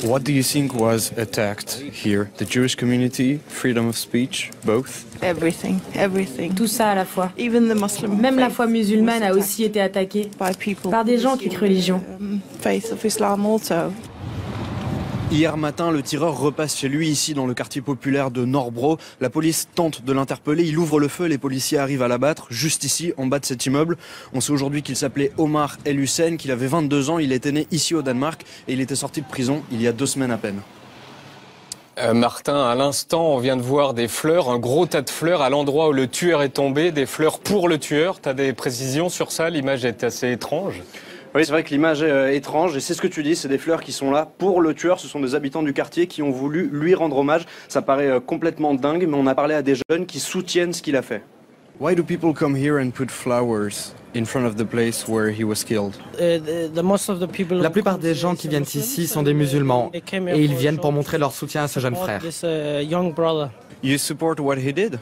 What do you think was attacked here? The Jewish community, freedom of speech, both? Everything, everything. Tout ça à la fois. Even the Muslim Même la faith foi musulmane a was aussi été attaquée attacked by people par des gens qui crient religion. Faith of Islam also. Hier matin, le tireur repasse chez lui, ici dans le quartier populaire de Norbro. La police tente de l'interpeller, il ouvre le feu, les policiers arrivent à l'abattre, juste ici, en bas de cet immeuble. On sait aujourd'hui qu'il s'appelait Omar El Hussein, qu'il avait 22 ans, il était né ici au Danemark et il était sorti de prison il y a 2 semaines à peine. Martin, à l'instant, on vient de voir des fleurs, un gros tas de fleurs à l'endroit où le tueur est tombé, des fleurs pour le tueur. Tu as des précisions sur ça? L'image est assez étrange. Oui, c'est vrai que l'image est étrange et c'est ce que tu dis, c'est des fleurs qui sont là pour le tueur. Ce sont des habitants du quartier qui ont voulu lui rendre hommage. Ça paraît complètement dingue, mais on a parlé à des jeunes qui soutiennent ce qu'il a fait. Why do people come here and put flowers in front of the place where he was killed? La plupart des gens qui viennent ici sont des musulmans et ils viennent pour montrer leur soutien à ce jeune frère. You support what he did?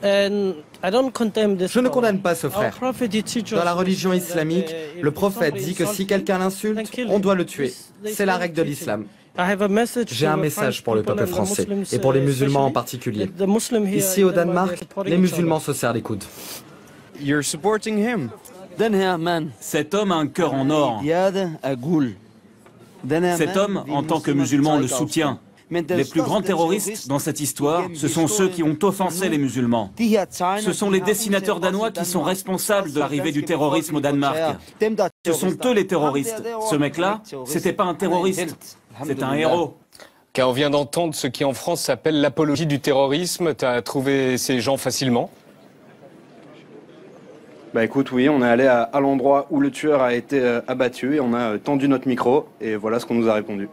Je ne condamne pas ce frère. Dans la religion islamique, le prophète dit que si quelqu'un l'insulte, on doit le tuer. C'est la règle de l'islam. J'ai un message pour le peuple français et pour les musulmans en particulier. Ici au Danemark, les musulmans se serrent les coudes. You're supporting him? Cet homme a un cœur en or. Cet homme, en tant que musulman, le soutient. Les plus grands terroristes dans cette histoire, ce sont ceux qui ont offensé les musulmans. Ce sont les dessinateurs danois qui sont responsables de l'arrivée du terrorisme au Danemark. Ce sont eux les terroristes. Ce mec-là, c'était pas un terroriste, c'est un héros. Car on vient d'entendre ce qui en France s'appelle l'apologie du terrorisme. Tu as trouvé ces gens facilement? Bah écoute, oui, on est allé à l'endroit où le tueur a été abattu et on a tendu notre micro et voilà ce qu'on nous a répondu.